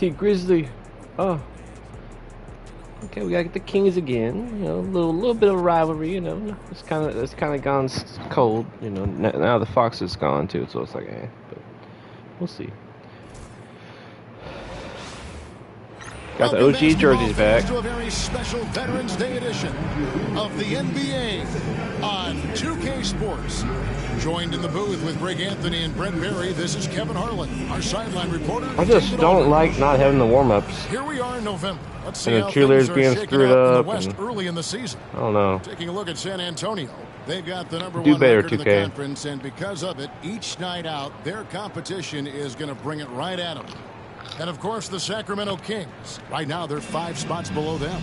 Grizzly. Oh. Okay, we got the Kings again. You know, a little bit of rivalry. You know, it's kind of gone cold. You know, now the Fox is gone too, so it's like, but we'll see. Got the OG jerseys back. To a very special Veterans Day edition of the NBA on 2K Sports. Joined in the booth with Greg Anthony and Brent Berry, this is Kevin Harlan, our sideline reporter. I just don't like not having the warm-ups. Here we are in November. Let's see and how the cheerleaders things being are screwed up up. in the West early in the season. I don't know. Taking a look at San Antonio. They've got the number Do one better, record in 2K. the conference, and because of it, each night out, their competition is going to bring it right at them. And, of course, the Sacramento Kings. Right now, they're 5 spots below them.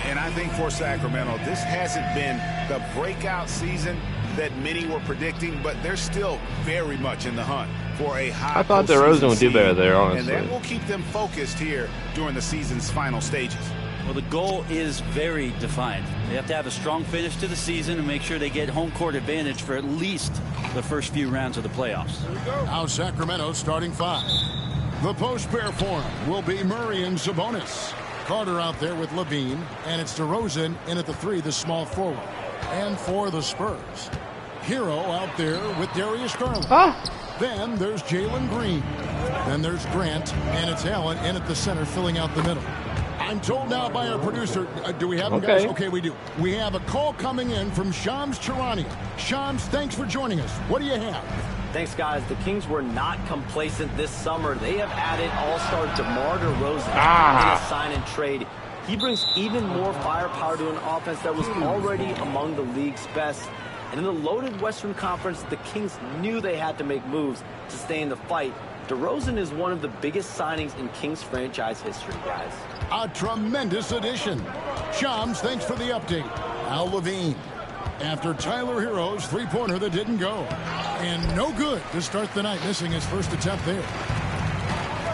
And I think for Sacramento, this hasn't been the breakout season that many were predicting, but they're still very much in the hunt for a high. I thought DeRozan would do better there, honestly. And that will keep them focused here during the season's final stages. Well, the goal is very defined. They have to have a strong finish to the season and make sure they get home court advantage for at least the first few rounds of the playoffs. Now Sacramento starting 5. The post pair form will be Murray and Sabonis. Carter out there with Levine, and it's DeRozan in at the 3, the small forward. And for the Spurs, Hero out there with Darius Garland. Then there's Jalen Green. Then there's Grant, and it's Allen in at the center filling out the middle. I'm told now by our producer, do we have him, guys? Okay, we do. We have a call coming in from Shams Charania. Shams, thanks for joining us. What do you have? Thanks, guys. The Kings were not complacent this summer. They have added all-star DeMar DeRozan in a sign and trade. He brings even more firepower to an offense that was already among the league's best. And in the loaded Western Conference, the Kings knew they had to make moves to stay in the fight. DeRozan is one of the biggest signings in Kings franchise history, guys. A tremendous addition. Shams, thanks for the update. Al Levine. After Tyler Hero's three-pointer that didn't go. And no good to start the night, missing his first attempt there.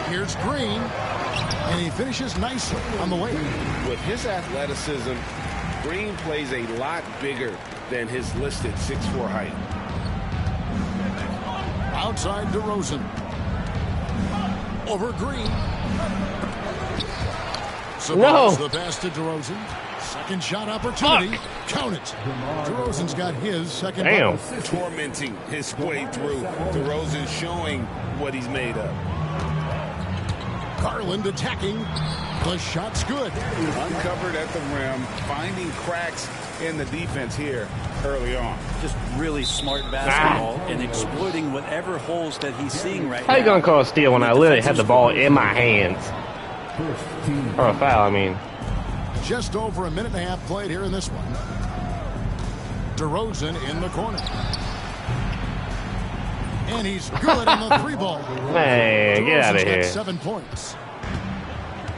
Here's Green. And he finishes nicely on the way. With his athleticism, Green plays a lot bigger than his listed 6'4" height. Outside DeRozan. Over Green. Supports the pass to DeRozan. Second shot opportunity. Count it. DeRozan's got his second. Damn. Tormenting his way through. DeRozan showing what he's made of. Garland attacking. The shot's good. Uncovered at the rim, finding cracks in the defense here early on. Just really smart basketball and exploiting whatever holes that he's seeing right now. How you gonna call a steal when I literally had the ball in my hands? Or a foul, I mean. Just over a minute and a half played here in this one. DeRozan in the corner. And he's good on the 3-ball. Man, get out of here. 7 points.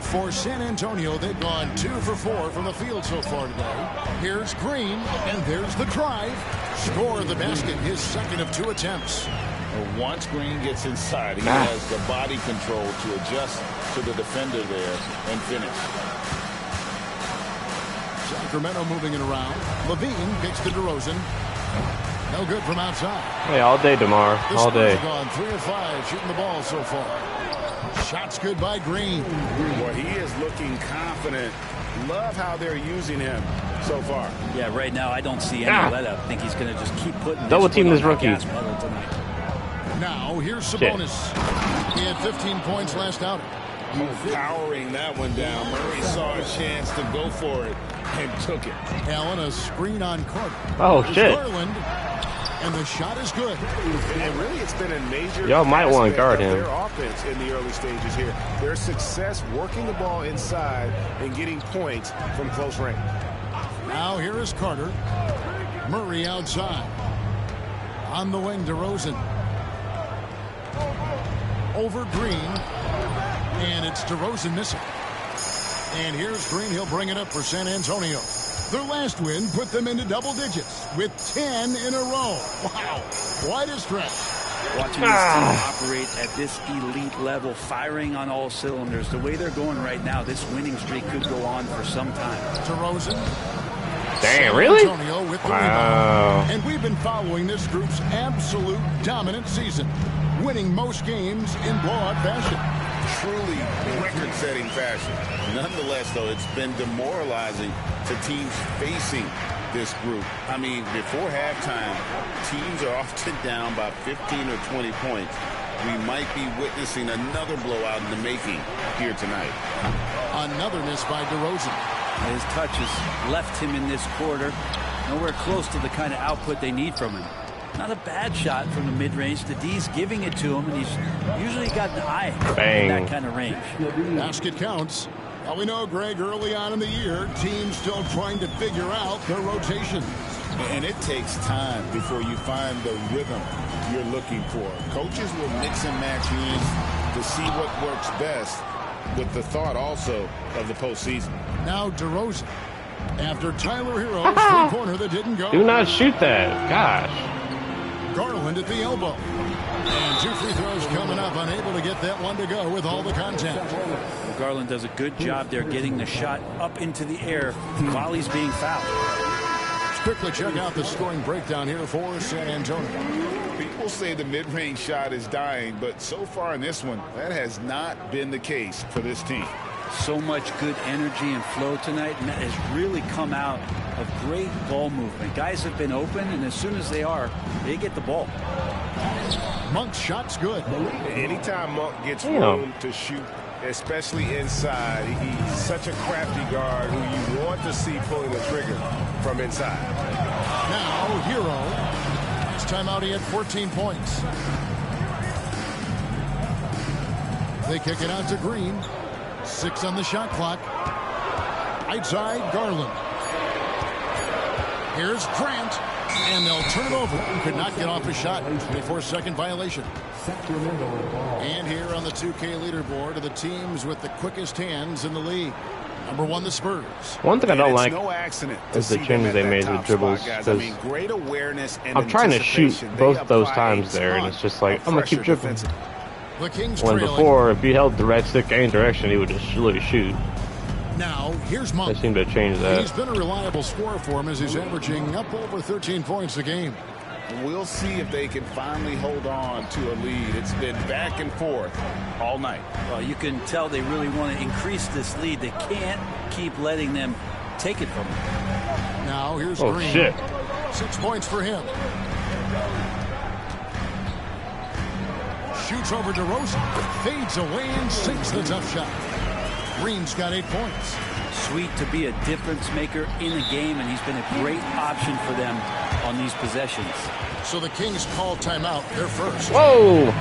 For San Antonio, they've gone 2 for 4 from the field so far today. Here's Green, and there's the drive. Score the basket, his second of 2 attempts. Once Green gets inside, he has the body control to adjust to the defender there and finish. Sacramento moving it around. Levine kicks to DeRozan. No good from outside. Hey, all day, DeMar. All day. Gone 3 of 5 shooting the ball so far. Shots good by Green. Well, he is looking confident. Love how they're using him so far. Yeah, right now I don't see any let up. I think he's going to just keep putting double team this rookie. Now here's Sabonis. He had 15 points last outing. Powering that one down. Murray saw a chance to go for it and took it. Allen, a screen on Carter. Oh, shit. Garland, and the shot is good. And really, it's been a major. Y'all might want to guard him. Their offense in the early stages here. Their success working the ball inside and getting points from close range. Now here is Carter. Murray outside. On the wing, DeRozan. Over Green. And it's DeRozan missing. And here's Green. He'll bring it up for San Antonio. Their last win put them into double digits with 10 in a row. Wow. Quite a stretch. Watching this team operate at this elite level, firing on all cylinders. The way they're going right now, this winning streak could go on for some time. DeRozan. Dang, really? Antonio with the rebound. And we've been following this group's absolute dominant season, winning most games in blowout fashion. truly record-setting fashion. Nonetheless, though, it's been demoralizing to teams facing this group. I mean, before halftime, teams are often down by 15 or 20 points. We might be witnessing another blowout in the making here tonight. Another miss by DeRozan. His touches left him in this quarter. Nowhere close to the kind of output they need from him. Not a bad shot from the mid-range. The D's giving it to him, and he's usually got an eye in that kind of range. Basket counts. Now we know, Greg, early on in the year, teams still trying to figure out their rotation. And it takes time before you find the rhythm you're looking for. Coaches will mix and match units to see what works best, with the thought also of the postseason. Now DeRozan. After Tyler Hero's three-pointer that didn't go. Do not shoot that. Gosh. Garland at the elbow. And 2 free throws coming up, unable to get that one to go with all the contact. Garland does a good job there getting the shot up into the air while he's being fouled. Let's quickly check out the scoring breakdown here for San Antonio. People say the mid-range shot is dying, but so far in this one, that has not been the case for this team. So much good energy and flow tonight, and that has really come out of great ball movement. Guys have been open, and as soon as they are, they get the ball. Monk's shot's good. Anytime Monk gets room to shoot, especially inside, he's such a crafty guard who you want to see pulling the trigger from inside. Now, Hero. This time out, he had 14 points. They kick it out to Green. 6 on the shot clock. Right side, Garland. Here's Grant. And they'll turn it over. Could not get off the shot. 24-second violation. And here on the 2K leaderboard are the teams with the quickest hands in the league. Number 1, the Spurs. One thing I don't like no accident is the changes they made with dribbles. I mean, great awareness and I'm trying to shoot both those times there, and it's just like, I'm going to keep dribbling. The Kings When trailing. before, if you held the right stick any direction, he would just really shoot. Now, here's Monk. They seem to change that. He's been a reliable scorer for him as he's averaging up over 13 points a game. We'll see if they can finally hold on to a lead. It's been back and forth all night. Well, you can tell they really want to increase this lead. They can't keep letting them take it from them. Now, here's Oh, Green. shit. 6 points for him. Shoots over DeRozan. Fades away and sinks the tough shot. Green's got 8 points. Sweet to be a difference maker in the game, and he's been a great option for them on these possessions. So the Kings call timeout. They're first. Whoa!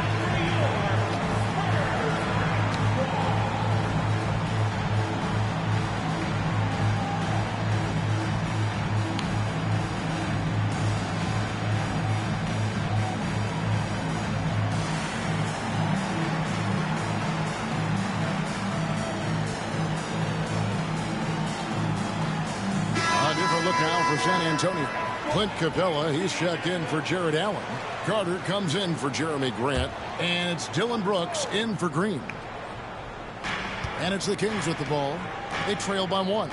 Look now for San Antonio. Clint Capella, he's checked in for Jared Allen. Carter comes in for Jeremy Grant. And it's Dylan Brooks in for Green. And it's the Kings with the ball. They trail by 1.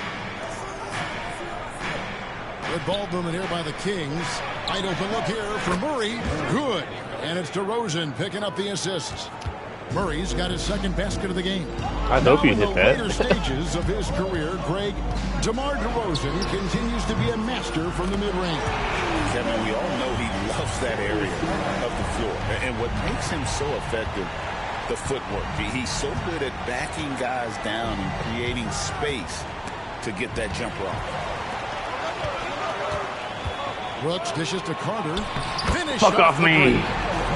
Good ball movement here by the Kings. Wide open look here for Murray. Good. And it's DeRozan picking up the assists. Murray's got his second basket of the game. I hope you hit that. In the later stages of his career, Greg, DeMar DeRozan continues to be a master from the mid-range. Kevin, we all know he loves that area of the floor. And what makes him so effective, the footwork. He's so good at backing guys down and creating space to get that jumper off. Brooks dishes to Carter. Finish Fuck off me.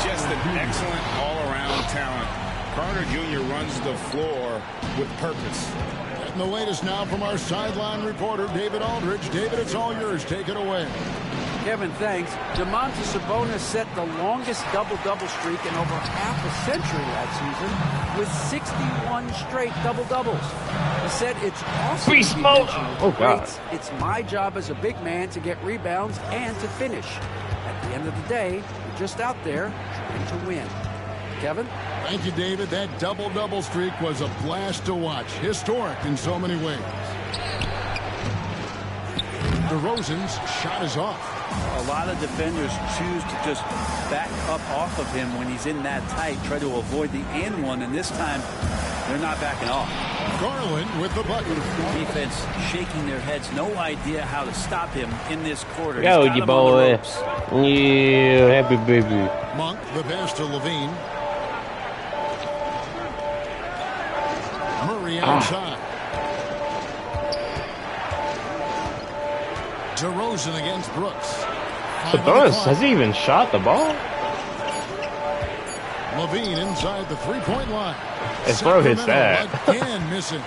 Just an excellent all-around talent. Carter Jr. runs the floor with purpose. And the latest now from our sideline reporter, David Aldridge. David, it's all yours. Take it away. Kevin, thanks. Domantas Sabonis set the longest double-double streak in over half a century that season with 61 straight double-doubles. He said it's awesome. Free smoke! Oh, God. It's my job as a big man to get rebounds and to finish. At the end of the day, we're just out there trying to win. Kevin? Thank you, David. That double-double streak was a blast to watch. Historic in so many ways. DeRozan's shot is off. A lot of defenders choose to just back up off of him when he's in that tight, try to avoid the and one, and this time they're not backing off. Garland with the bucket. Defense shaking their heads, no idea how to stop him in this quarter. Go, you boy. Yeah, happy baby. Monk, the pass to Levine. Murray outside. DeRozan against Brooks. Sabonis, has he even shot the ball? Levine inside the three-point line. His bro hits that. Again missing.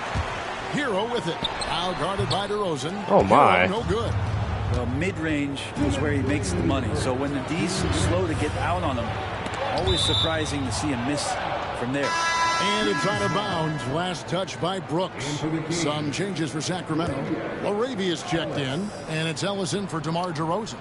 Hero with it. Now guarded by DeRozan. Oh my. Hero, no good. Well, mid-range is where he makes the money. So when the D's slow to get out on him, always surprising to see him miss from there. And it's out of bounds. Last touch by Brooks. Some changes for Sacramento. Laravia's checked in, and it's Ellison for DeMar DeRozan.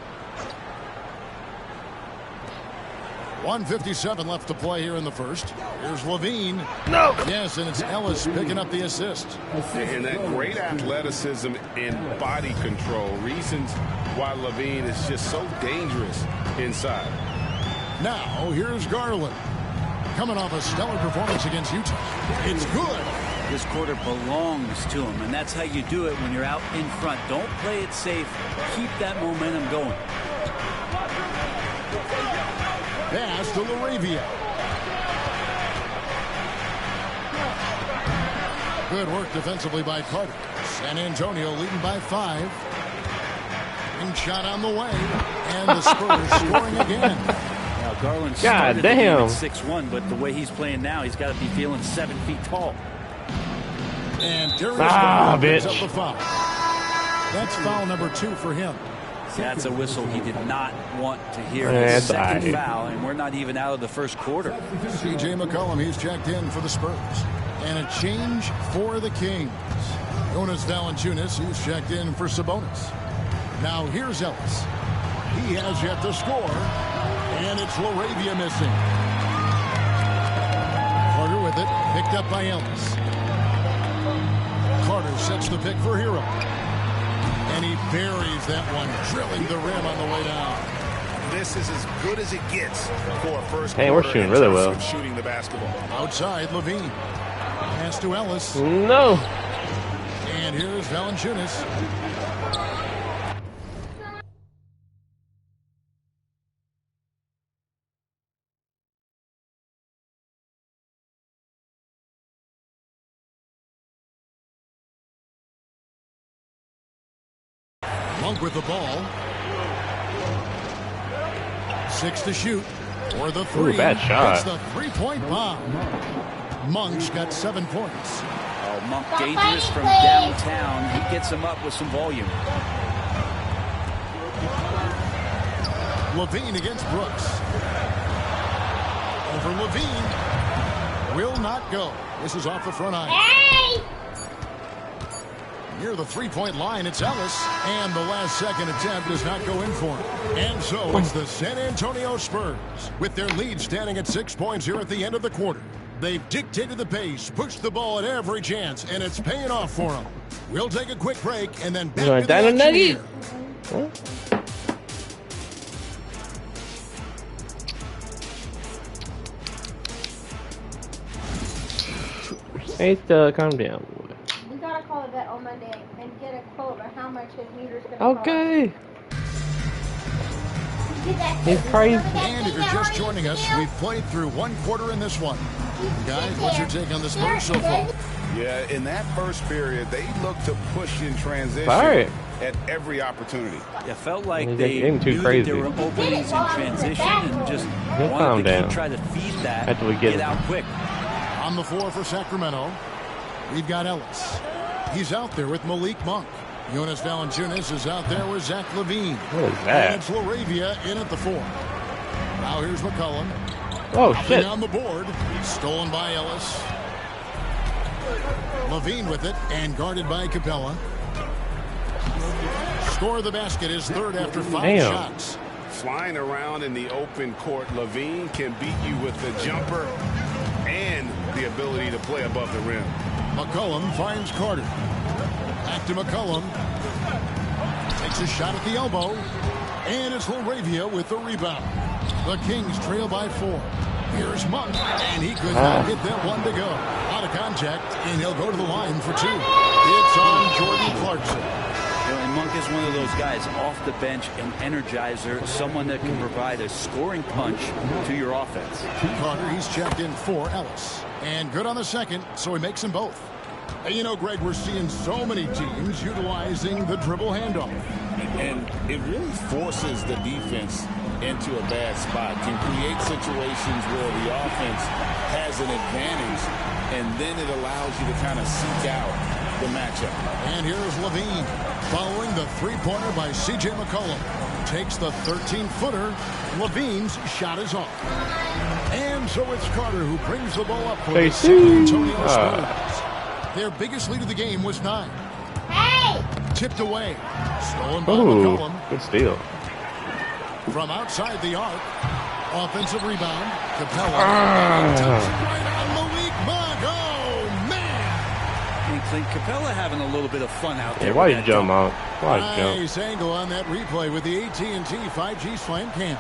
1:57 left to play here in the first. Here's Levine. No. Yes, and it's Ellis picking up the assist. And that great athleticism and body control. Reasons why Levine is just so dangerous inside. Now, here's Garland. Coming off a stellar performance against Utah. It's good. This quarter belongs to him, and that's how you do it when you're out in front. Don't play it safe. Keep that momentum going. Pass to Laravia. Good work defensively by Carter. San Antonio leading by 5. And shot on the way. And the Spurs scoring again. Now Garland God started damn. at 6'1", but the way he's playing now, he's got to be feeling 7 feet tall. And Darius Garland picks up bitch. the foul. That's foul number 2 for him. That's a whistle he did not want to hear. That's Second right. foul, and we're not even out of the first quarter. C.J. McCollum, he's checked in for the Spurs. And a change for the Kings. Jonas Valanciunas, he's checked in for Sabonis. Now here's Ellis. He has yet to score. And it's Laravia missing. Carter with it, picked up by Ellis. Carter sets the pick for Hero. And he buries that one, drilling the rim on the way down. This is as good as it gets for a first Hey, we're quarter shooting in really terms well. of shooting the basketball. Outside, Levine. Pass to Ellis. No. And here's Valanciunas. Monk with the ball. 6 to shoot. For the 3. Ooh, bad shot. It's the three-point bomb. Monk's got 7 points. Oh, Monk dangerous from downtown. He gets him up with some volume. Levine against Brooks. Over Levine. Will not go. This is off the front iron. Hey! Near the three-point line, it's Ellis. And the last second attempt does not go in for him. And so it's the San Antonio Spurs. With their lead standing at 6 points here at the end of the quarter. They've dictated the pace, pushed the ball at every chance, and it's paying off for them. We'll take a quick break and then back to the action here. Hey, calm down. We gotta call the vet on Monday and get a quote on how much his meter's gonna cost. Okay. Get that He's kid. crazy. And if you're just joining us, we've played through 1 quarter in this one. Guys, what's your take on the Spurs so far? Yeah, in that first period, they looked to push in transition All right. at every opportunity. It felt like He's they getting too knew crazy. that there were openings in transition and just He'll calm wanted to down. keep trying to feed that, After we get him. out quick. On the floor for Sacramento, we've got Ellis. He's out there with Malik Monk. Jonas Valanciunas is out there with Zach Levine. What is And that? it's Laravia in at the 4. Now here's McCollum. Oh, Hopping shit. on the board. Stolen by Ellis. Levine with it and guarded by Capella. Score of the basket is third after 5 Damn. shots. Flying around in the open court, Levine can beat you with the jumper and the ability to play above the rim. McCollum finds Carter. Back to McCollum. Takes a shot at the elbow. And it's Laravia with the rebound. The Kings trail by 4. Here's Monk, and he could not get that one to go. Out of contact, and he'll go to the line for 2. It's on Jordan Clarkson. And Monk is one of those guys off the bench, an energizer, someone that can provide a scoring punch to your offense. Carter, he's checked in for Ellis. And good on the second, so he makes them both. And you know, Greg, we're seeing so many teams utilizing the dribble handoff. And it really forces the defense into a bad spot, can create situations where the offense has an advantage, and then it allows you to kind of seek out the matchup. And here's Levine following the three-pointer by C.J. McCollum. Takes the 13-footer. Levine's shot is off. And so it's Carter who brings the ball up for the San Antonio Spurs. Their biggest lead of the game was 9. Hey! Tipped away. Stolen by McCollum. Good steal. From outside the arc. Offensive rebound. Capella. Right on Malik Monk. Oh, man! Clint Capella having a little bit of fun out there. Yeah, why you jump out? Nice angle on that replay with the AT&T 5G Slam Cam.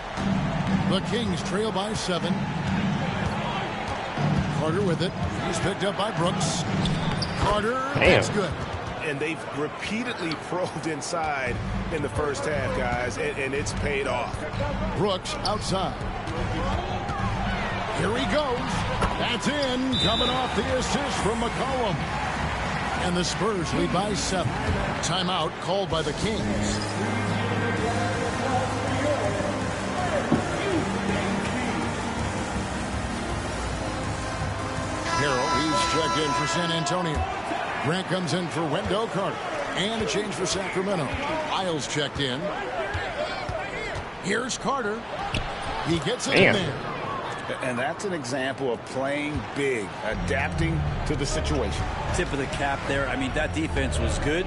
The Kings trail by 7. Carter with it. He's picked up by Brooks. Carter, that's good. And they've repeatedly probed inside in the first half, guys, and it's paid off. Brooks outside. Here he goes. That's in. Coming off the assist from McCollum. And the Spurs lead by 7. Timeout called by the Kings. Harrell, he's checked in for San Antonio. Grant comes in for Wendell Carter. And a change for Sacramento. Isles checked in. Here's Carter. He gets it in there. And that's an example of playing big, adapting to the situation. Tip of the cap there. I mean, that defense was good.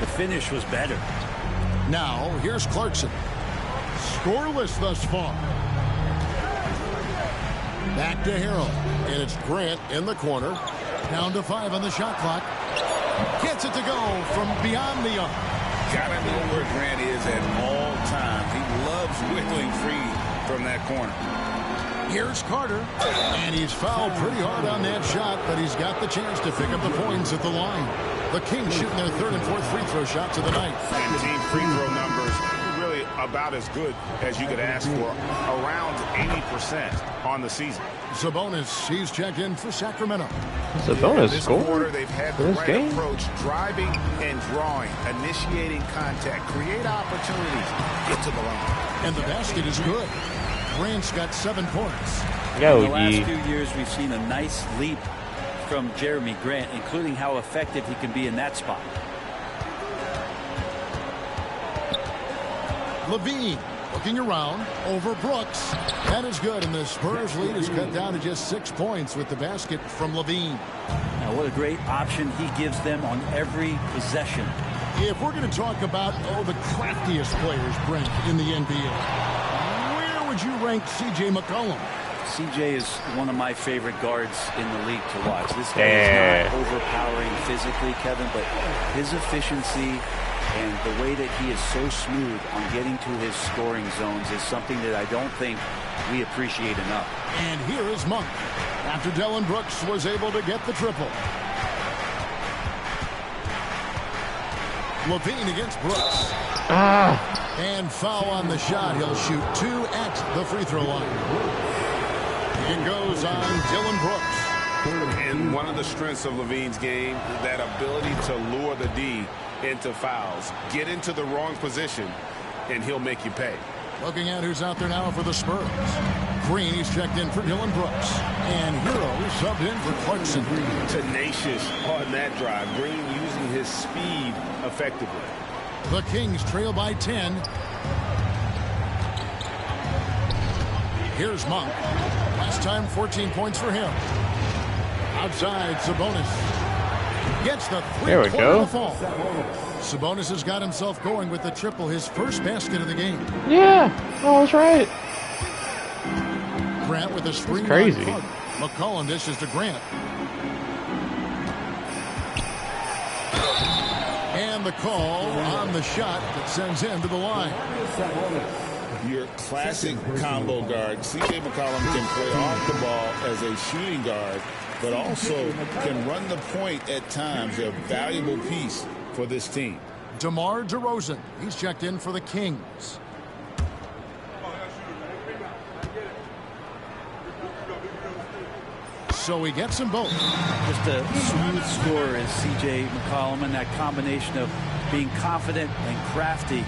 The finish was better. Now, here's Clarkson. Scoreless thus far. Back to Harrell. And it's Grant in the corner. Down to 5 on the shot clock. Gets it to go from beyond the arc. Gotta know where Grant is at all times. He loves wiggling free from that corner. Here's Carter, and he's fouled pretty hard on that shot, but he's got the chance to pick up the points at the line. The Kings shooting their 3rd and 4th free throw shots of the night. And team free throw numbers really about as good as you could ask for, around 80% on the season. Sabonis, he's checked in for Sacramento. Sabonis scored. Quarter, they've had the right game. approach, driving and drawing, initiating contact, create opportunities, get to the line. And the basket is good. Grant's got 7 points. In the last few years, we've seen a nice leap from Jeremy Grant, including how effective he can be in that spot. Levine looking around over Brooks. That is good, and the Spurs lead is cut down to just 6 points with the basket from Levine. Now, what a great option he gives them on every possession. If we're going to talk about, the craftiest players, Brent, in the NBA, would you rank C.J. McCollum? C.J. is one of my favorite guards in the league to watch. This guy is not overpowering physically, Kevin, but his efficiency and the way that he is so smooth on getting to his scoring zones is something that I don't think we appreciate enough. And here is Monk after Dillon Brooks was able to get the triple. Levine against Brooks. And foul on the shot. He'll shoot 2 at the free throw line. It goes on Dillon Brooks. And one of the strengths of Levine's game, that ability to lure the D into fouls. Get into the wrong position, and he'll make you pay. Looking at who's out there now for the Spurs. Green, he's checked in for Dillon Brooks. And Hero subbed in for Clarkson. Tenacious on that drive. Green using his speed effectively. The Kings trail by 10. Here's Monk. Last time, 14 points for him. Outside, Sabonis. Gets the three-pointer to fall. Sabonis has got himself going with the triple, his first basket of the game. Yeah, oh, that's right. Grant with a screen. Crazy. McCollum dishes to Grant. And And the call on the shot that sends him to the line. Your classic combo guard. C.J. McCollum can play off the ball as a shooting guard, but also can run the point at times. A valuable piece for this team. DeMar DeRozan. He's checked in for the Kings. So he gets them both. Just a smooth scorer is C.J. McCollum, and that combination of being confident and crafty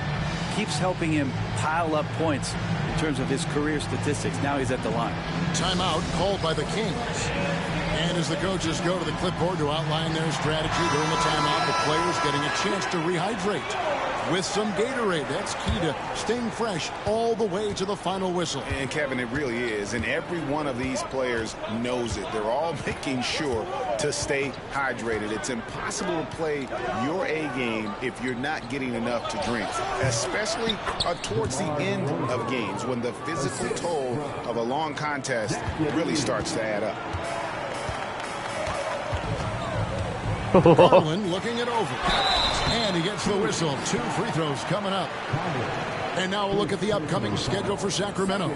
keeps helping him pile up points in terms of his career statistics. Now he's at the line. Timeout called by the Kings. And as the coaches go to the clipboard to outline their strategy during the timeout, the players getting a chance to rehydrate with some Gatorade. That's key to staying fresh all the way to the final whistle. And Kevin, it really is. And every one of these players knows it. They're all making sure to stay hydrated. It's impossible to play your A game if you're not getting enough to drink, especially towards the end of games when the physical toll of a long contest really starts to add up. Garland looking it over. And he gets the whistle. 2 free throws coming up. And now we'll look at the upcoming schedule for Sacramento.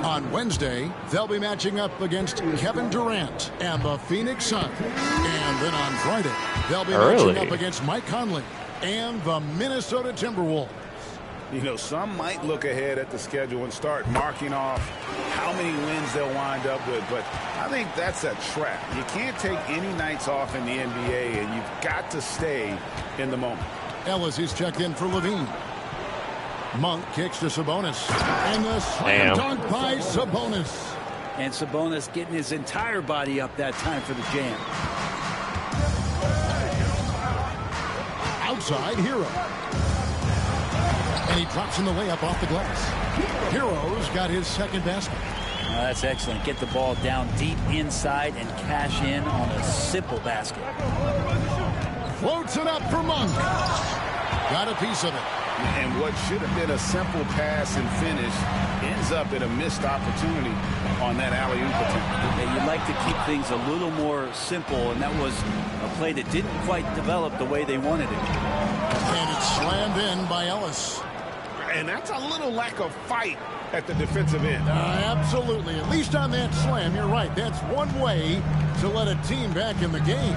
On Wednesday, they'll be matching up against Kevin Durant and the Phoenix Suns. And then on Friday, they'll be matching up against Mike Conley and the Minnesota Timberwolves. You know, some might look ahead at the schedule and start marking off how many wins they'll wind up with, but I think that's a trap. You can't take any nights off in the NBA, and you've got to stay in the moment. Ellis is checked in for Levine. Monk kicks to Sabonis. And the slam dunk by Sabonis. And Sabonis getting his entire body up that time for the jam. Outside, Hero. And he drops in the layup off the glass. Hero's got his second basket. That's excellent. Get the ball down deep inside and cash in on a simple basket. Floats it up for Monk. Got a piece of it. And what should have been a simple pass and finish ends up in a missed opportunity on that alley-oop attempt. Yeah, you'd like to keep things a little more simple, and that was a play that didn't quite develop the way they wanted it. And it's slammed in by Ellis. And that's a little lack of fight at the defensive end. Absolutely. At least on that slam, you're right. That's one way to let a team back in the game.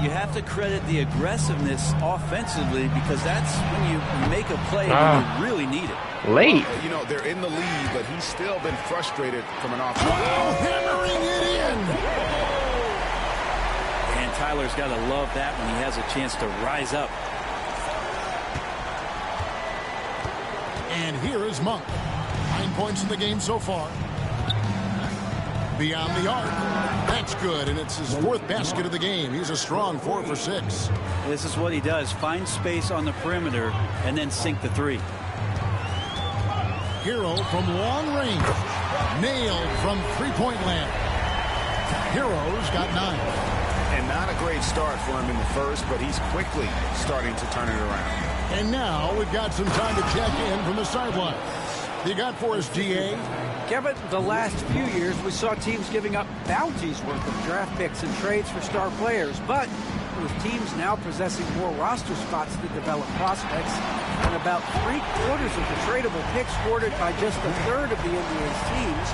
You have to credit the aggressiveness offensively, because that's when you make a play when you really need it. Late. You know, they're in the lead, but he's still been frustrated from an offense. Wow, hammering it in. And Tyler's got to love that when he has a chance to rise up. And here is Monk. 9 points in the game so far. Beyond the arc. That's good, and it's his 4th basket of the game. He's a strong 4 for 6. This is what he does. Find space on the perimeter and then sink the 3. Hero from long range. Nailed from three-point land. Hero's got 9. And not a great start for him in the first, but he's quickly starting to turn it around. And now we've got some time to check in from the sidelines. You got for us, GA? Kevin, the last few years we saw teams giving up bounties worth of draft picks and trades for star players, but with teams now possessing more roster spots to develop prospects and about 3/4 of the tradable picks hoarded by just a third of the NBA's teams,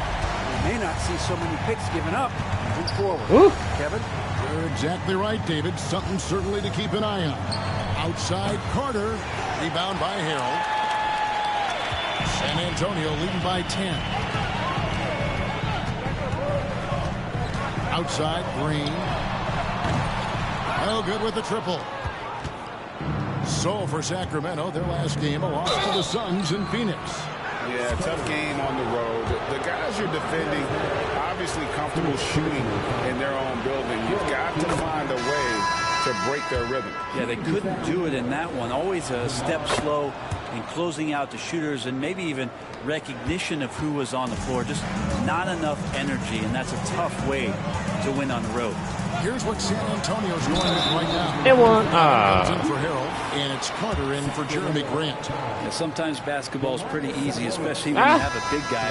we may not see so many picks given up moving forward. Ooh. Kevin? You're exactly right, David. Something certainly to keep an eye on. Outside, Carter. Rebound by Harold. San Antonio leading by 10. Outside, Green. Oh, good with the triple. So for Sacramento, their last game, a loss to the Suns in Phoenix. Yeah, tough game on the road. The guys you're defending, obviously comfortable shooting in their own building. You've got to find a way to break their rhythm. Yeah, they couldn't do it in that one. Always a step slow in closing out the shooters, and maybe even recognition of who was on the floor. Just not enough energy, and that's a tough way to win on the road. Here's what San Antonio's going with right now. It won. In for Harold, and it's Carter in for Jeremy Grant. Yeah, sometimes basketball is pretty easy, especially when you have a big guy.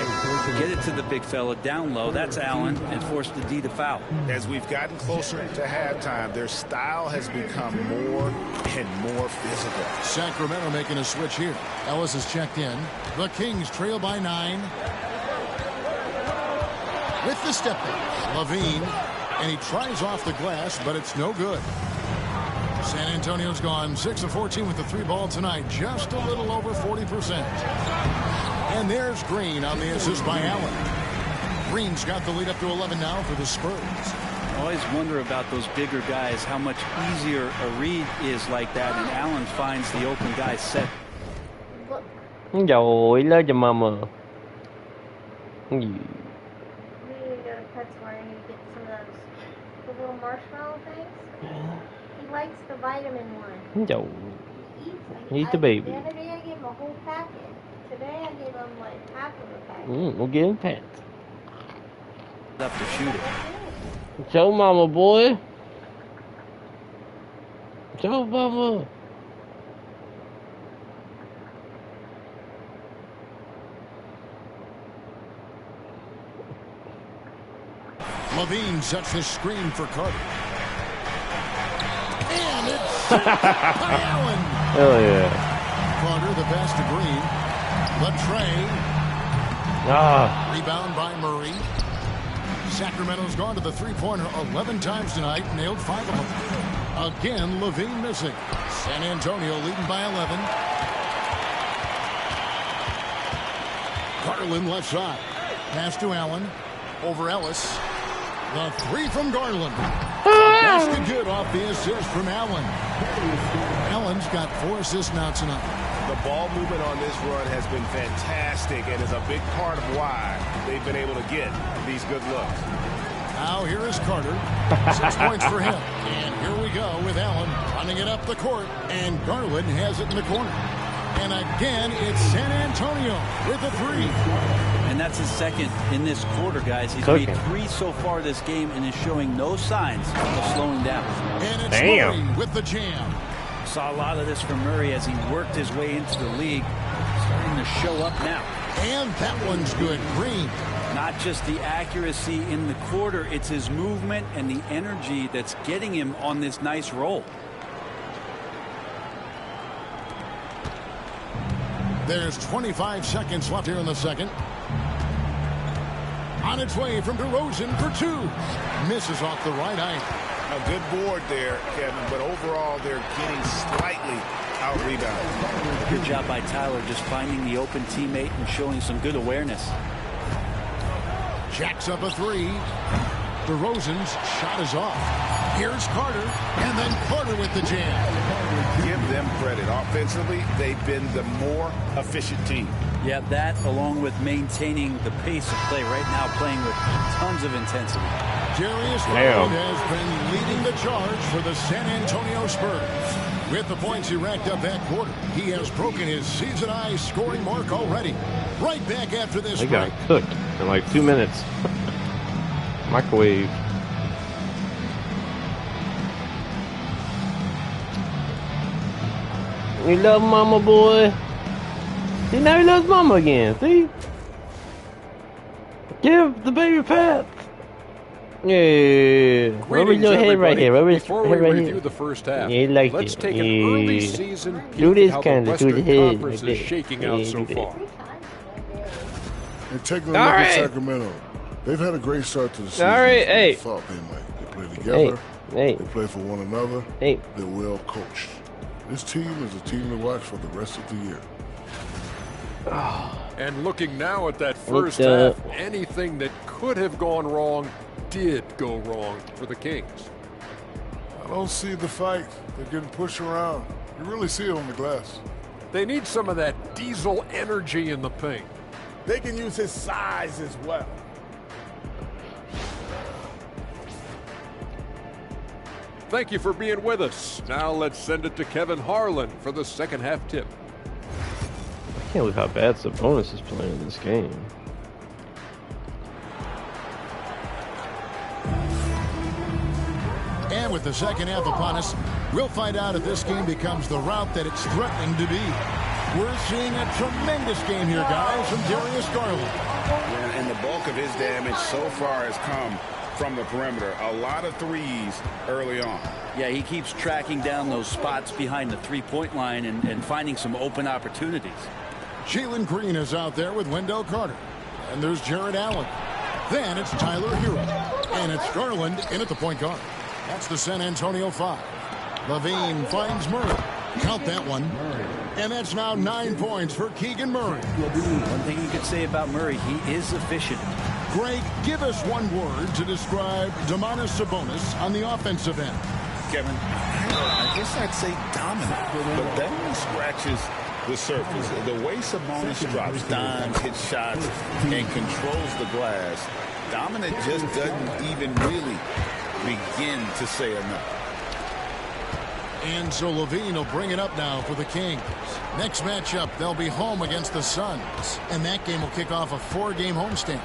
Get it to the big fella down low. That's Allen, and force the D to foul. As we've gotten closer to halftime, their style has become more and more physical. Sacramento making a switch here. Ellis is checked in. The Kings trail by 9. With the step back, Levine, and he tries off the glass, but it's no good. San Antonio's gone 6 of 14 with the 3 ball tonight, just a little over 40%. And there's Green on the assist by Allen. Green's got the lead up to 11 now for the Spurs. I always wonder about those bigger guys, how much easier a read is like that, and Allen finds the open guy set. Yo, I love your mama. Marshmallow things. He likes the vitamin one. Yo. Eat the baby. The other day I gave him a whole packet. Today I gave him like half of a packet. We'll get him pat. Up to shoot it. Show mama, boy. Show mama. Levine sets the screen for Carter. And it's set by Allen. Hell yeah. Carter, the pass to Green. The tray. Rebound by Murray. Sacramento's gone to the three-pointer 11 times tonight, nailed 5 of them. Again, Levine missing. San Antonio leading by 11. Garland left side. Pass to Allen. Over Ellis. The 3 from Garland. Basket good off the assist from Allen. Allen's got 4 assists now tonight. The ball movement on this run has been fantastic and is a big part of why they've been able to get these good looks. Now here is Carter. 6 points for him. And here we go with Allen running it up the court. And Garland has it in the corner. And again, it's San Antonio with a 3. And that's his second in this quarter, guys. He's made 3 so far this game and is showing no signs of slowing down. And it's Murray with the jam. Saw a lot of this from Murray as he worked his way into the league. Starting to show up now. And that one's good. Green. Not just the accuracy in the quarter, it's his movement and the energy that's getting him on this nice roll. There's 25 seconds left here in the second. On its way from DeRozan for 2. Misses off the right eye. A good board there, Kevin, but overall they're getting slightly out-rebounded. Good job by Tyler just finding the open teammate and showing some good awareness. Jacks up a 3. DeRozan's shot is off. Here's Carter, and then Carter with the jam. Give them credit. Offensively, they've been the more efficient team. Yeah, that along with maintaining the pace of play right now, playing with tons of intensity. Darius Garland has been leading the charge for the San Antonio Spurs. With the points he racked up that quarter, he has broken his season-high scoring mark already. Right back after this. They got cooked in like 2 minutes. Microwave. You love mama, boy. See, now he loves mama again. See? Give the baby pat. Yeah. Rub your head right here. Rub his head Before we right review here. the first half, Yeah, he liked let's it. take an Yeah. early season Do peek this at how kinda the to the Western head Conference like is that. shaking Yeah, out so do that. far. And taking a look All at right. Sacramento, they've had a great start to the season. All right, hey. They thought they might. They play together. Hey. They play for one another. Hey. They're well coached. This team is a team to watch for the rest of the year. And looking now at that Looked first half, anything that could have gone wrong did go wrong for the Kings. I don't see the fight. They're getting pushed around. You really see it on the glass. They need some of that diesel energy in the paint. They can use his size as well. Thank you for being with us. Now let's send it to Kevin Harlan for the second half tip. I can't believe how bad Sabonis is playing in this game. And with the second half upon us, we'll find out if this game becomes the route that it's threatening to be. We're seeing a tremendous game here, guys, from Darius Garland. And the bulk of his damage so far has come from the perimeter. A lot of threes early on. Yeah, he keeps tracking down those spots behind the three-point line and finding some open opportunities. Jalen Green is out there with Wendell Carter. And there's Jared Allen. Then it's Tyler Hero. And it's Garland in at the point guard. That's the San Antonio 5. Levine finds Murray. Count that one. And that's now 9 points for Keegan Murray. One thing you could say about Murray, he is efficient. Greg, give us one word to describe Domantas Sabonis on the offensive end. Kevin, I guess I'd say dominant, but that only scratches the surface. The way Sabonis drops dimes, hits shots, and controls the glass, dominant just doesn't even really begin to say enough. And so Levine will bring it up now for the Kings. Next matchup, they'll be home against the Suns. And that game will kick off a 4-game homestand.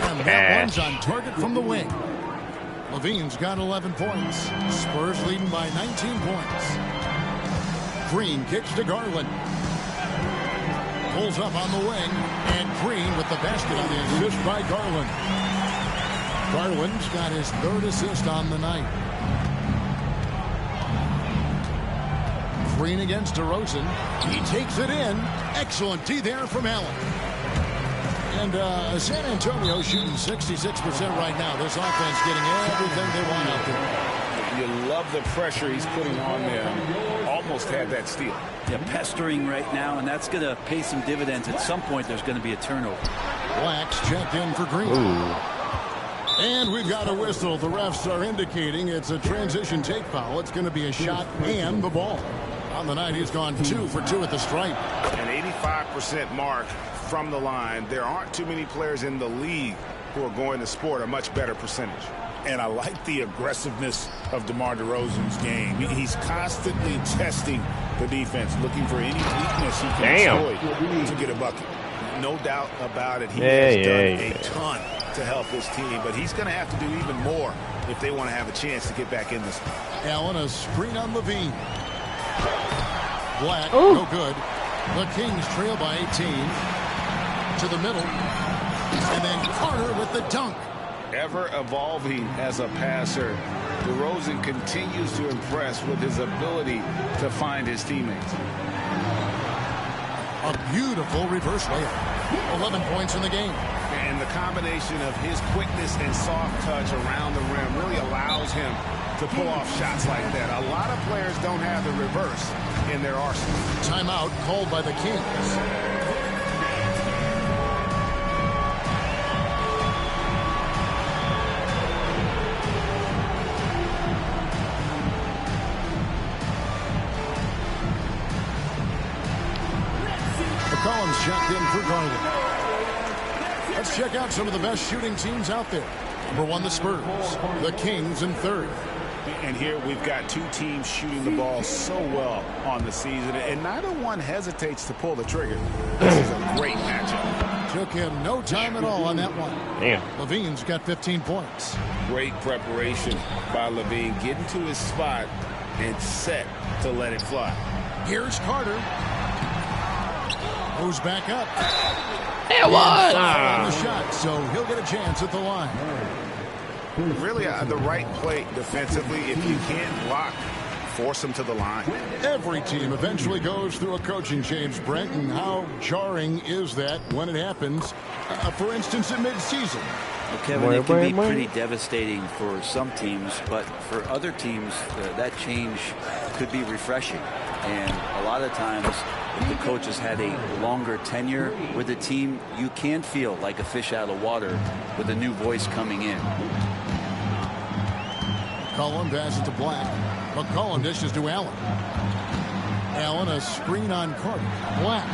And that one's on target from the wing. Levine's got 11 points. Spurs leading by 19 points. Green kicks to Garland. Pulls up on the wing. And Green with the basket on the assist by Garland. Garland's got his 3rd assist on the night. Green against DeRozan. He takes it in. Excellent D there from Allen. And San Antonio shooting 66% right now. This offense getting everything they want out there. You love the pressure he's putting on them. Almost had that steal. Yeah, pestering right now, and that's going to pay some dividends. At some point, there's going to be a turnover. Black's checked in for Green. Ooh. And we've got a whistle. The refs are indicating it's a transition take foul. It's going to be a shot and the ball. On the night, he's gone 2 for 2 at the stripe. An 85% mark from the line. There aren't too many players in the league who are going to sport a much better percentage. And I like the aggressiveness of DeMar DeRozan's game. He's constantly testing the defense, looking for any weakness he can exploit to get a bucket. No doubt about it. He has done a ton to help his team, but he's going to have to do even more if they want to have a chance to get back in this. Allen, a screen on Levine. Black, no good. The Kings trail by 18. To the middle. And then Carter with the dunk. Ever evolving as a passer, DeRozan continues to impress with his ability to find his teammates. A beautiful reverse layup. 11 points in the game. And the combination of his quickness and soft touch around the rim really allows him to pull off shots like that. A lot of players don't have the reverse in their arsenal. Timeout called by the Kings. McCollum's checked in for Garland. Let's check out some of the best shooting teams out there. Number 1, the Spurs. The Kings in 3rd. And here we've got 2 teams shooting the ball so well on the season, and neither one hesitates to pull the trigger. This is a great matchup. Took him no time at all on that one. Damn. Levine's got 15 points. Great preparation by Levine, getting to his spot and set to let it fly. Here's Carter. Goes back up. It was! On the shot, so he'll get a chance at the line. Really the right play defensively. If you can't block, force them to the line. Every team eventually goes through a coaching change, Brent, and how jarring is that when it happens, for instance, in midseason? Well, Kevin, it can be pretty devastating for some teams, but for other teams, that change could be refreshing. And a lot of times, if the coach has had a longer tenure with the team, you can feel like a fish out of water with a new voice coming in. McCollum passes to Black. McCollum dishes to Allen. Allen, a screen on Carter. Black.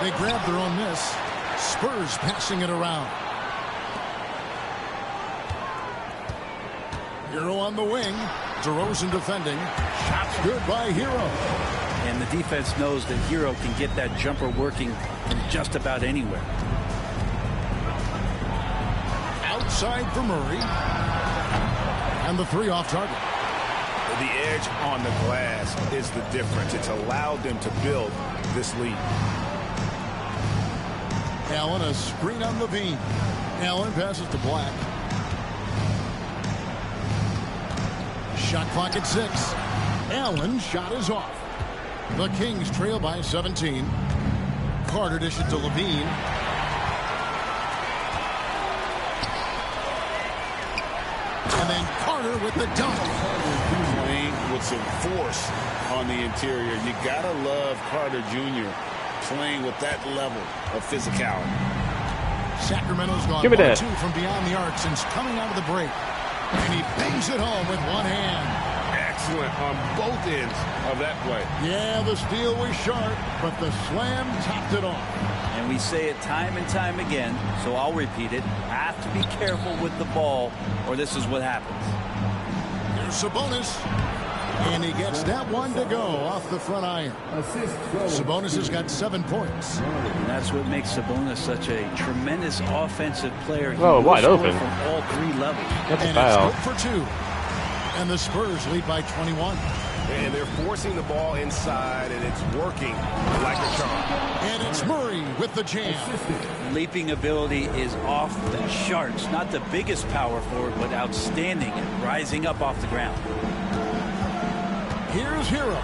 They grab their own miss. Spurs passing it around. Hero on the wing. DeRozan defending. Shots good by Hero. And the defense knows that Hero can get that jumper working from just about anywhere. outside for Murray. And the 3 off target. The edge on the glass is the difference. It's allowed them to build this lead. Allen, a screen on Levine. Allen passes to Black. Shot clock at 6. Allen's shot is off. The Kings trail by 17. Carter dishes to Levine. And then Carter with the dunk. Playing with some force on the interior. You gotta love Carter Jr. playing with that level of physicality. Sacramento's gone 1-2 from beyond the arc since coming out of the break. And he bangs it home with one hand. Excellent on both ends of that play. Yeah, the steal was sharp, but the slam topped it off. And we say it time and time again, so I'll repeat it. Have to be careful with the ball, or this is what happens. Here's Sabonis. And he gets that one to go off the front iron. Sabonis has got 7 points. And that's what makes Sabonis such a tremendous offensive player. He wide open from all 3 levels. That's a and foul. it's good for 2. And the Spurs lead by 21. And they're forcing the ball inside, and it's working like a charm. And it's Murray with the jam. Leaping ability is off the charts. Not the biggest power forward, but outstanding at rising up off the ground. Here's Hero.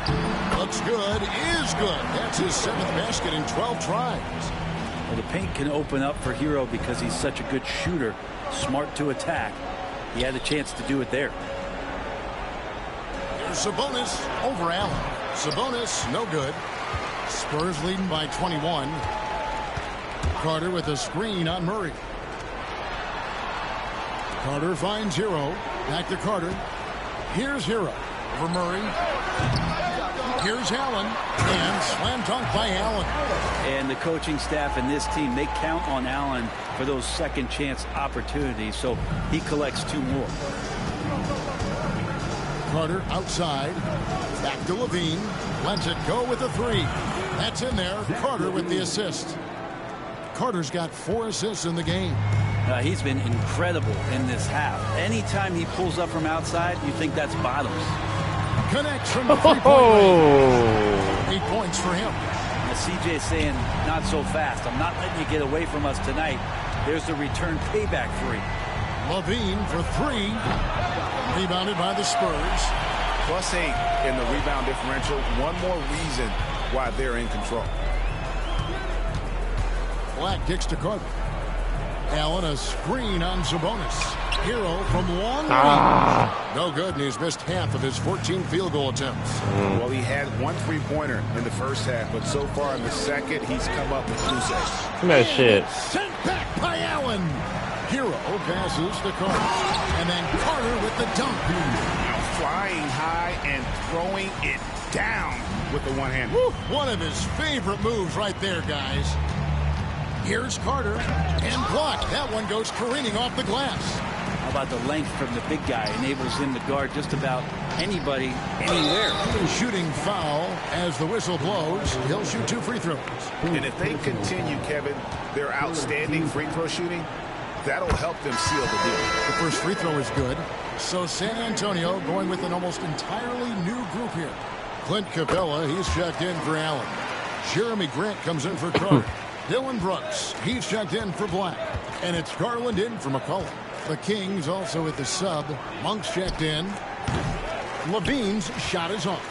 Looks good, is good. That's his 7th basket in 12 tries. Well, the paint can open up for Hero because he's such a good shooter, smart to attack. He had a chance to do it there. Here's Sabonis over Allen. Sabonis, no good. Spurs leading by 21. Carter with a screen on Murray. Carter finds Hero. Back to Carter. Here's Hero. For Murray. Here's Allen. And slam dunk by Allen. And the coaching staff and this team, they count on Allen for those second chance opportunities, so he collects 2 more. Carter outside. Back to Levine. Lets it go with a 3. That's in there. Carter with the assist. Carter's got 4 assists in the game. He's been incredible in this half. Anytime he pulls up from outside, you think that's bottoms. Connects from the 3-point range. 8 points for him. Now, CJ's saying, not so fast. I'm not letting you get away from us tonight. There's the return payback 3. Levine for 3. Rebounded by the Spurs. +8 in the rebound differential. One more reason why they're in control. Black kicks to Carter. Allen, a screen on Sabonis. Hero from long range. No good, and he's missed half of his 14 field goal attempts. Well, he had 1 3-pointer in the first half, but so far in the second, he's come up with 2 saves. No shit. Sent back by Allen. Hero passes to Carter. And then Carter with the dunk. Flying high and throwing it down with the one-hand. One of his favorite moves right there, guys. Here's Carter, and blocked. That one goes careening off the glass. How about the length from the big guy? Enables him to guard just about anybody, anywhere. Shooting foul as the whistle blows. He'll shoot 2 free throws. And if they continue, Kevin, their outstanding free throw shooting, that'll help them seal the deal. The first free throw is good. So San Antonio going with an almost entirely new group here. Clint Capella, he's checked in for Allen. Jeremy Grant comes in for Carter. Dylan Brooks, he's checked in for Black. And it's Garland in for McCullough. The Kings also with the sub. Monk's checked in. Levine's shot is off.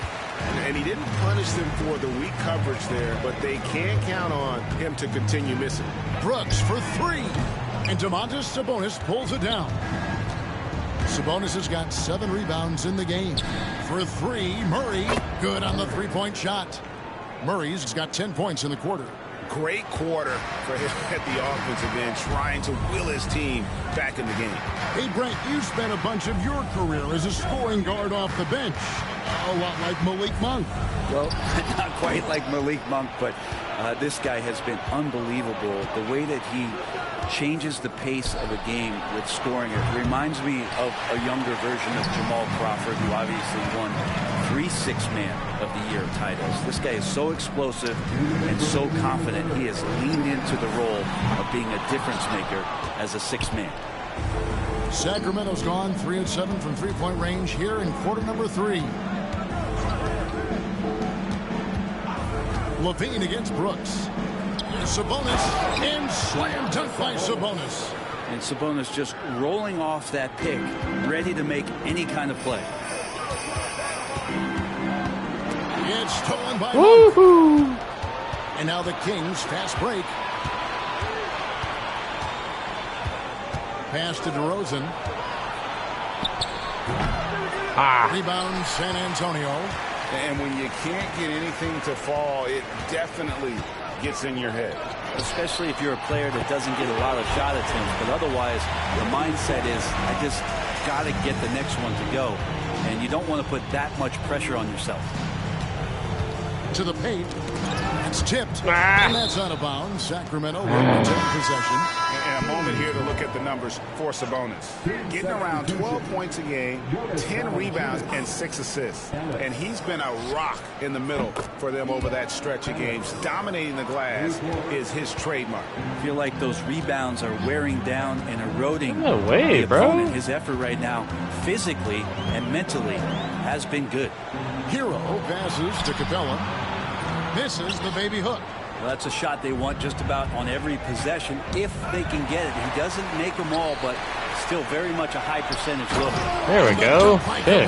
And he didn't punish them for the weak coverage there, but they can count on him to continue missing. Brooks for 3. And Domantas Sabonis pulls it down. Sabonis has got 7 rebounds in the game. For 3, Murray, good on the 3-point shot. Murray's got 10 points in the quarter. Great quarter for him at the offensive end, trying to will his team back in the game. Hey, Brent, you spent a bunch of your career as a scoring guard off the bench. A lot like Malik Monk. Well, not quite like Malik Monk, but this guy has been unbelievable. The way that he changes the pace of a game with scoring. It reminds me of a younger version of Jamal Crawford, who obviously won 3 Six-Man of the Year titles. This guy is so explosive and so confident. He has leaned into the role of being a difference maker as a 6-man. Sacramento's gone 3 of 7 from three-point range here in quarter number 3. Levine against Brooks. Here's Sabonis, and slam dunk by Sabonis. And Sabonis just rolling off that pick, ready to make any kind of play. It's stolen by Monk. And now the Kings fast break. Pass to DeRozan. Rebound San Antonio. And when you can't get anything to fall, it definitely gets in your head. Especially if you're a player that doesn't get a lot of shot attempts. But otherwise, the mindset is, I just got to get the next one to go. And you don't want to put that much pressure on yourself. To the paint. It's tipped. And that's out of bounds. Sacramento will retain possession. And a moment here to look at the numbers for Sabonis. Getting around 12 points a game, 10 rebounds, and 6 assists. And he's been a rock in the middle for them over that stretch of games. Dominating the glass is his trademark. I feel like those rebounds are wearing down and eroding No way, the bro. opponent. His effort right now, physically and mentally, has been good. Hero passes to Capella. Misses the baby hook. Well, that's a shot they want just about on every possession if they can get it. He doesn't make them all, but still very much a high percentage look. There we go. Good.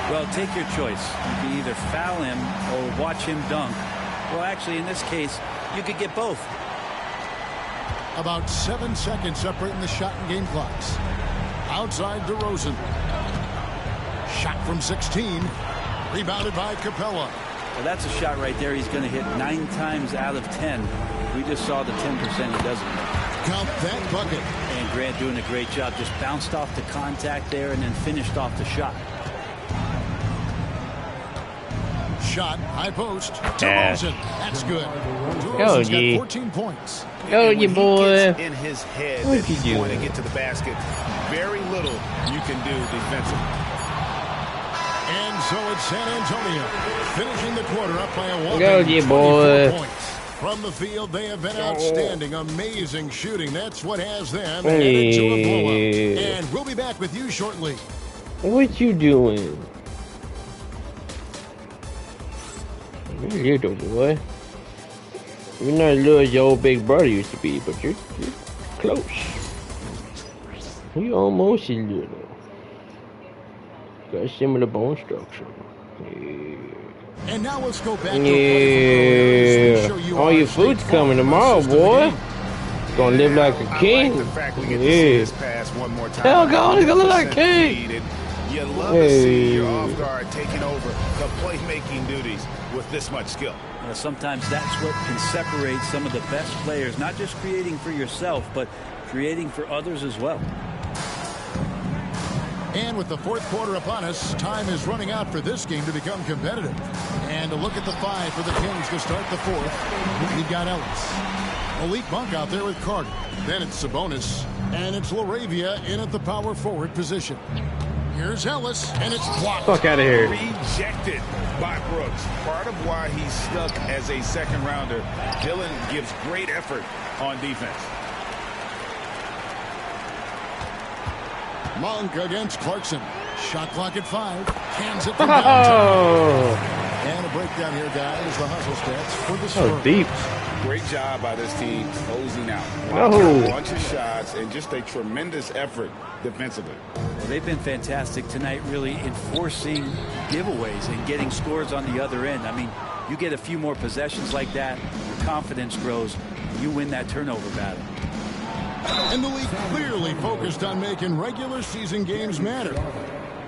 Well, take your choice. You can either foul him or watch him dunk. Well, actually, in this case, you could get both. About 7 seconds separating the shot and game clocks. Outside DeRozan. Shot from 16. Rebounded by Capella. Well, that's a shot right there he's going to hit 9 times out of 10. We just saw the 10% he doesn't make. Count that bucket. And Grant doing a great job. Just bounced off the contact there and then finished off the shot. Shot, high post. DeRozan. That's good. Go, DeRozan's got 14 points. Go, you boy. In his head What that he's you going to doing? get to the basket. Very little you can do defensively. And so it's San Antonio finishing the quarter up by a whopping Go, you 24 boy. points. From the field, they have been outstanding. Amazing shooting. That's what has them headed to a blowout. And we'll be back with you shortly. What you doing? What you doing, boy? You're not as little as your old big brother used to be, but you're close. You almost as little. Got similar bone structure. Yeah. And now let's go back Yeah. All your food's coming tomorrow, boy. Gonna live like a king. I like the fact we get to see this pass one more time. Hell, God, he's gonna look like a king. You love to see your off guard taking over the playmaking duties with this much skill. Sometimes that's what can separate some of the best players, not just creating for yourself, but creating for others as well. And with the fourth quarter upon us, time is running out for this game to become competitive. And a look at the 5 for the Kings to start the fourth. We've got Ellis. Malik Monk out there with Carter. Then it's Sabonis. And it's LaRavia in at the power forward position. Here's Ellis, and it's blocked. Fuck out of here. Rejected by Brooks. Part of why he's stuck as a second rounder. Dillon gives great effort on defense. Monk against Clarkson. Shot clock at 5. Hands it from downtown. And a breakdown here, guys. The hustle stats for the Spurs. Oh, deep. Great job by this team closing out. No. A bunch of shots and just a tremendous effort defensively. Well, they've been fantastic tonight, really enforcing giveaways and getting scores on the other end. I mean, you get a few more possessions like that, your confidence grows, you win that turnover battle. And the league clearly focused on making regular season games matter.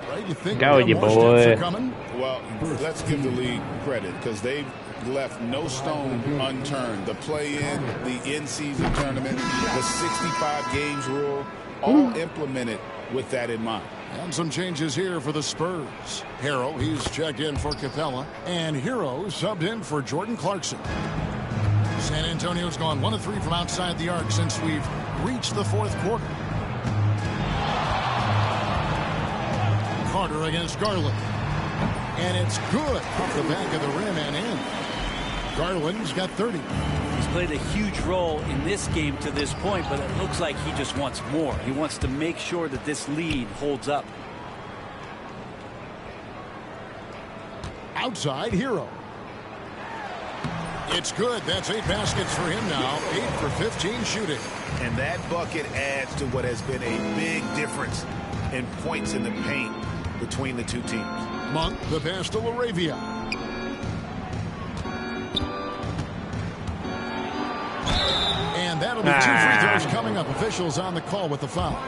Right? You think Go, you more boy. steps are coming? Well, let's give the league credit because they've left no stone unturned. The play-in, the in-season tournament, the 65 games rule, all implemented with that in mind. And some changes here for the Spurs. Harrell, he's checked in for Capella. And Hero subbed in for Jordan Clarkson. San Antonio's gone 1 of 3 from outside the arc since we've reached the fourth quarter. Carter against Garland. And it's good off the back of the rim and in. Garland's got 30. He's played a huge role in this game to this point, but it looks like he just wants more. He wants to make sure that this lead holds up. Outside, Hero. It's good. That's 8 baskets for him now. 8 for 15 shooting. And that bucket adds to what has been a big difference in points in the paint between the two teams. Monk, the pass to Laravia. And that'll be 2 free throws coming up. Officials on the call with the foul.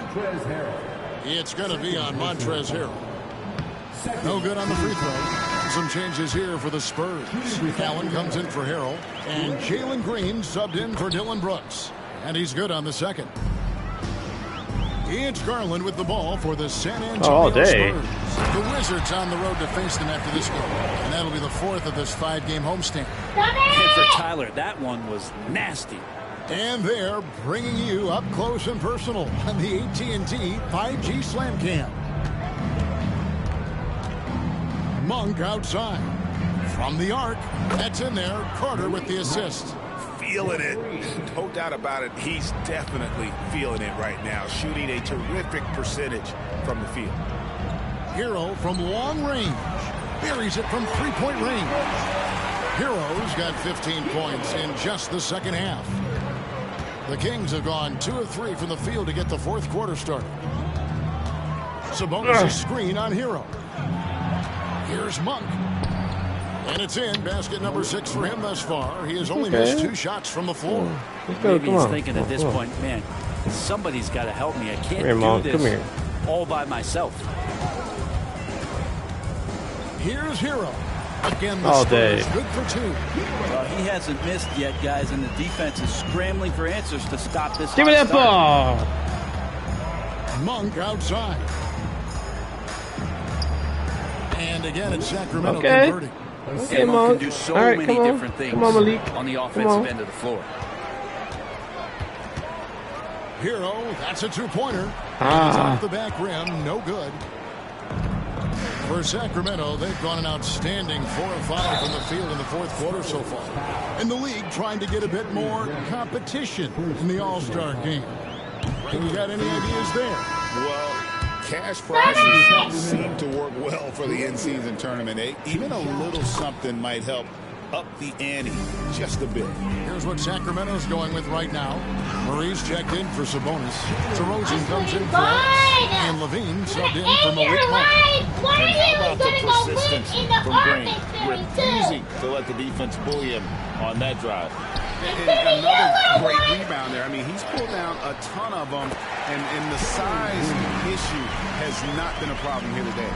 It's going to be on Montrezl Harrell. No good on the free throw. Some changes here for the Spurs. Allen comes in for Harrell. And Jalen Green subbed in for Dylan Brooks. And he's good on the second. It's Garland with the ball for the San Antonio Spurs. The Wizards on the road to face them after this game. And that'll be the 4th of this 5-game homestand. And for Tyler, that one was nasty. And they're bringing you up close and personal on the AT&T 5G Slam Cam. Monk outside. From the arc. That's in there. Carter with the assist. Feeling it. No doubt about it. He's definitely feeling it right now. Shooting a terrific percentage from the field. Hero from long range. Buries it from 3-point range. Hero's got 15 points in just the second half. The Kings have gone 2 of 3 from the field to get the 4th quarter started. Sabonis' screen on Hero. Here's Monk. And it's in. Basket number 6 for him thus far. He has only missed 2 shots from the floor. Maybe he's thinking at this point, man, somebody's got to help me. I can't do this all by myself. Here's Hero. Again, the Spurs good for 2. Well, he hasn't missed yet, guys, and the defense is scrambling for answers to stop this. Give me that ball. Monk outside. And again, it's Sacramento converting. Okay, Monk can do so many different things on the offensive end of the floor. Hero, that's a 2-pointer. It's off the back rim, no good. For Sacramento, they've gone an outstanding 4 of 5 from the field in the 4th quarter so far. And the league trying to get a bit more competition in the All-Star game. You got any ideas there? Well, cash prizes seem to work well for the in-season tournament. Even a little something might help up the ante just a bit. Here's what Sacramento's going with right now. Murray's checked in for Sabonis. DeRozan comes in for Ellis. And Levine subbed in for Malik Monk. And how about the persistence from Green? Refusing to let the defense bully him on that drive. And another great rebound there. I mean, he's pulled down a ton of them, and the size issue has not been a problem here today.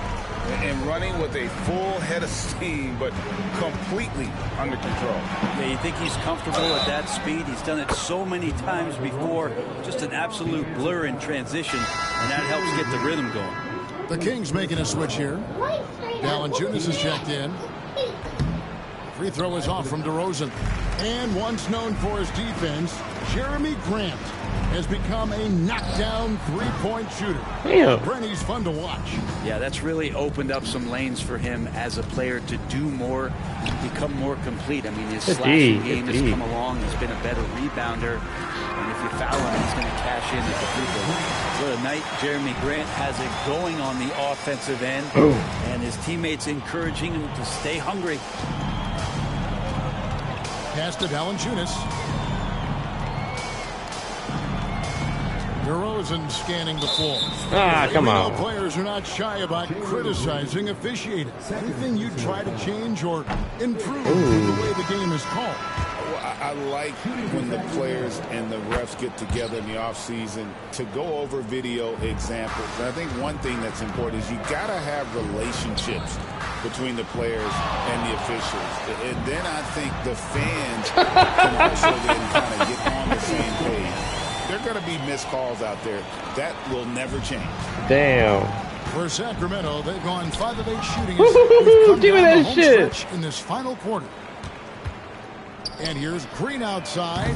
And running with a full head of steam, but completely under control. Yeah, you think he's comfortable at that speed? He's done it so many times before. Just an absolute blur in transition, and that helps get the rhythm going. The Kings making a switch here. Valanciunas is checked in. Free throw is off from DeRozan. And once known for his defense, Jeremy Grant has become a knockdown 3-point shooter. Damn. Brenny's fun to watch. Yeah, that's really opened up some lanes for him as a player to do more, become more complete. I mean, his slashing game has come along. He's been a better rebounder. And if you foul him, he's going to cash in at the free throw. So tonight, Jeremy Grant has it going on the offensive end. And his teammates encouraging him to stay hungry. Pass to Valanciunas. DeRozan scanning the floor. Come on. Players are not shy about criticizing officiating. Anything you try to change or improve the way the game is called? Well, I like when the players and the refs get together in the offseason to go over video examples. And I think one thing that's important is you got to have relationships between the players and the officials. And then I think the fans can also then kind of get on the same page. There are going to be missed calls out there. That will never change. Damn. For Sacramento, they've gone 5 of 8 shooting. Give me that shit. In this final quarter. And here's Green outside.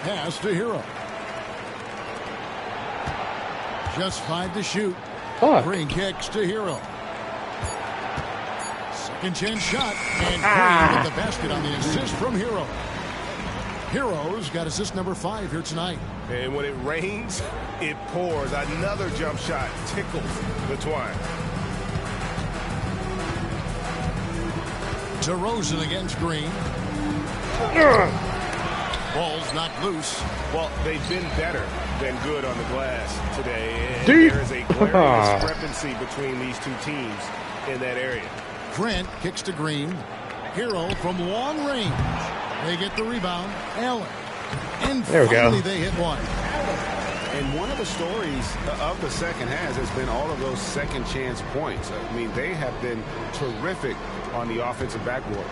Pass to Hero. Just 5 to shoot. Green kicks to Hero. Second chance shot. And Green with the basket on the assist from Hero. Hero's got assist number 5 here tonight. And when it rains, it pours. Another jump shot tickles the twine. DeRozan against Green. Ball's knocked loose. Well, they've been better than good on the glass today. And there is a glaring discrepancy between these two teams in that area. Grant kicks to Green. Hero from long range. They get the rebound. Allen. And finally they hit one. And one of the stories of the second half has been all of those second chance points. I mean, they have been terrific on the offensive backboard.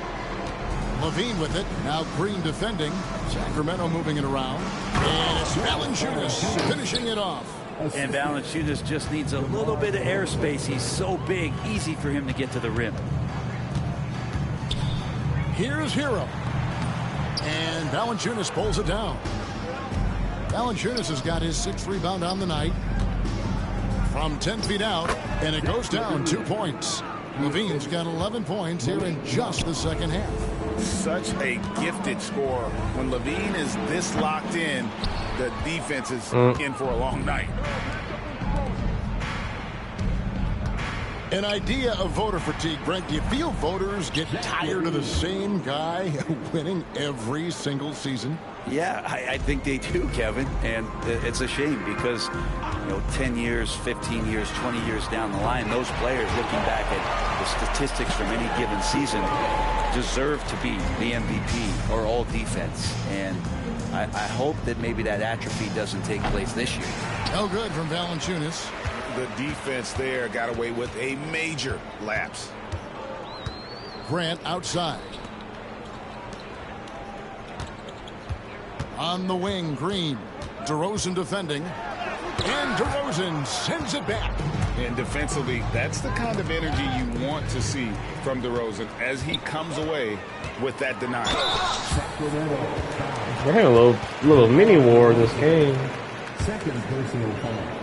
Levine with it. Now Green defending. Sacramento moving it around. And it's Valanciunas finishing it off. And Valanciunas just needs a little bit of airspace. He's so big, easy for him to get to the rim. Here's Hero. And Valanciunas pulls it down. Valanciunas has got his 6th rebound on the night. From 10 feet out, and it goes down 2 points. Levine's got 11 points here in just the second half. Such a gifted scorer. When Levine is this locked in, the defense is in for a long night. An idea of voter fatigue, Brent. Do you feel voters get tired of the same guy winning every single season? Yeah, I think they do, Kevin. And it's a shame because, 10 years, 15 years, 20 years down the line, those players looking back at the statistics from any given season deserve to be the MVP or all defense. And I hope that maybe that atrophy doesn't take place this year. No good from Valanciunas. The defense there got away with a major lapse. Grant outside. On the wing, Green. DeRozan defending. And DeRozan sends it back. And defensively, that's the kind of energy you want to see from DeRozan as he comes away with that denial. We're having a little mini war in this game. Second personal foul.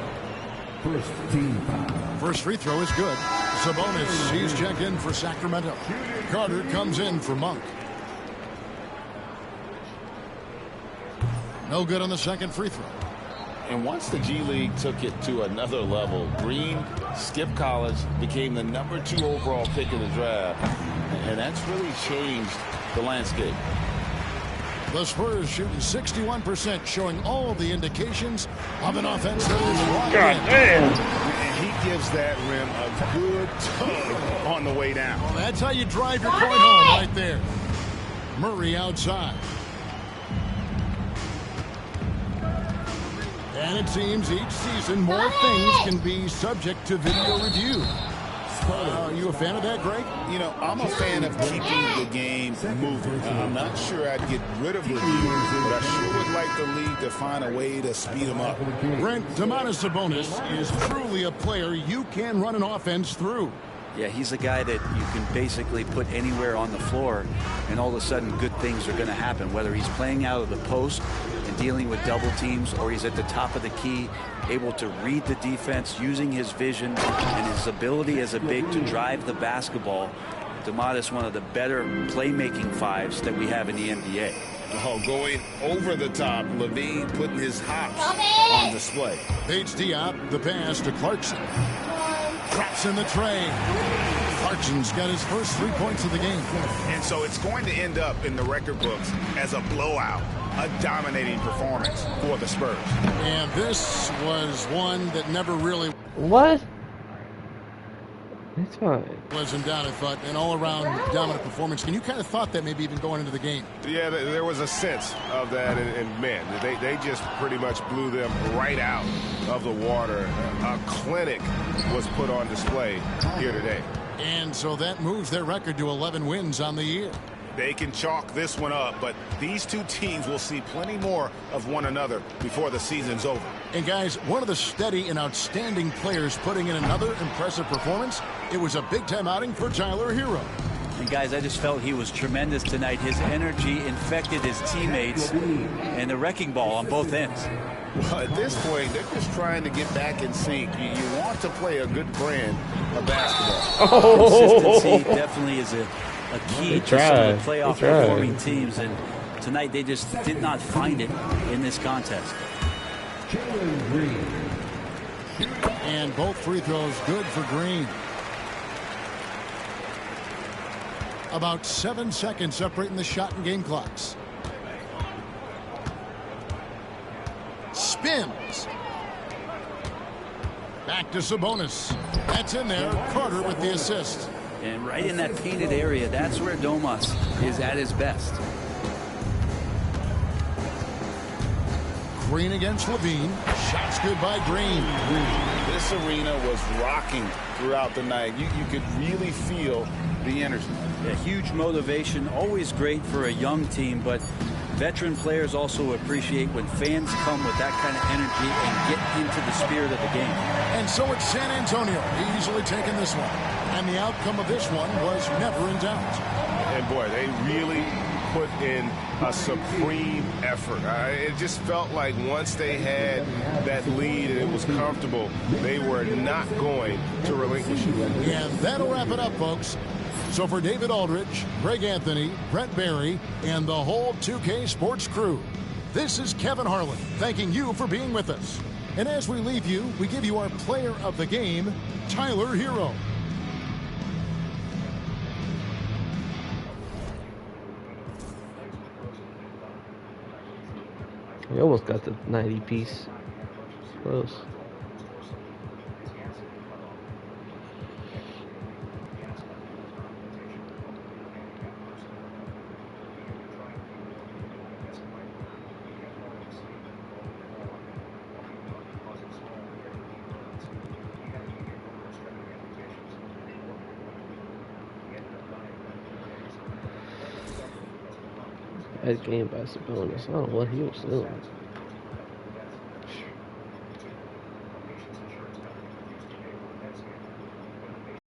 First team foul. First free throw is good. Sabonis, he's checked in for Sacramento. Carter comes in for Monk. No good on the second free throw. And once the G League took it to another level, Green skipped college, became the #2 overall pick in the draft, and that's really changed the landscape. The Spurs shooting 61%, showing all the indications of an offense that is locked in. And he gives that rim a good tug on the way down. Well, that's how you drive your point home right there. Murray outside. And it seems each season more things can be subject to video review. Are you a fan of that, Greg? I'm a fan of keeping the game moving. I'm not sure I'd get rid of review, but I sure would like the league to find a way to speed them up. Brent, Domantas Sabonis is truly a player you can run an offense through. Yeah, he's a guy that you can basically put anywhere on the floor, and all of a sudden good things are going to happen, whether he's playing out of the post and dealing with double teams, or he's at the top of the key, able to read the defense, using his vision and his ability as a big to drive the basketball. Domantas, one of the better playmaking fives that we have in the NBA. Oh, going over the top, Levine putting his hops on display. Paige Diop, the pass to Clarkson. Drops in the tray. Clarkson's got his first 3 points of the game. And so it's going to end up in the record books as a blowout, a dominating performance for the Spurs. And this was one that never really... What? It's fine. Wasn't down, I thought, an all-around dominant performance. And you kind of thought that maybe even going into the game. Yeah, there was a sense of that, and man, they just pretty much blew them right out of the water. A clinic was put on display here today. And so that moves their record to 11 wins on the year. They can chalk this one up, but these two teams will see plenty more of one another before the season's over. And guys, one of the steady and outstanding players putting in another impressive performance. It was a big-time outing for Tyler Hero. And guys, I just felt he was tremendous tonight. His energy infected his teammates, and the wrecking ball on both ends. Well, at this point, they're just trying to get back in sync. You want to play a good brand of basketball. Consistency definitely is a key to some of the playoff performing teams, and tonight they just did not find it in this contest. And both free throws good for Green. About 7 seconds separating the shot and game clocks. Spins. Back to Sabonis. That's in there. Carter with the assist. And right in that painted area, that's where Domas is at his best. Green against Levine. Shots good by Green. This arena was rocking throughout the night. You could really feel the energy. A huge motivation, always great for a young team, but veteran players also appreciate when fans come with that kind of energy and get into the spirit of the game. And so it's San Antonio easily taking this one. And the outcome of this one was never in doubt. And boy, they really put in a supreme effort. It just felt like once they had that lead and it was comfortable, they were not going to relinquish it. And that'll wrap it up, folks. So for David Aldridge, Greg Anthony, Brett Barry, and the whole 2K Sports crew, this is Kevin Harlan thanking you for being with us. And as we leave you, we give you our player of the game, Tyler Hero. We almost got the 90 piece. Close. Bad game by Sabonis. I don't know what he was doing.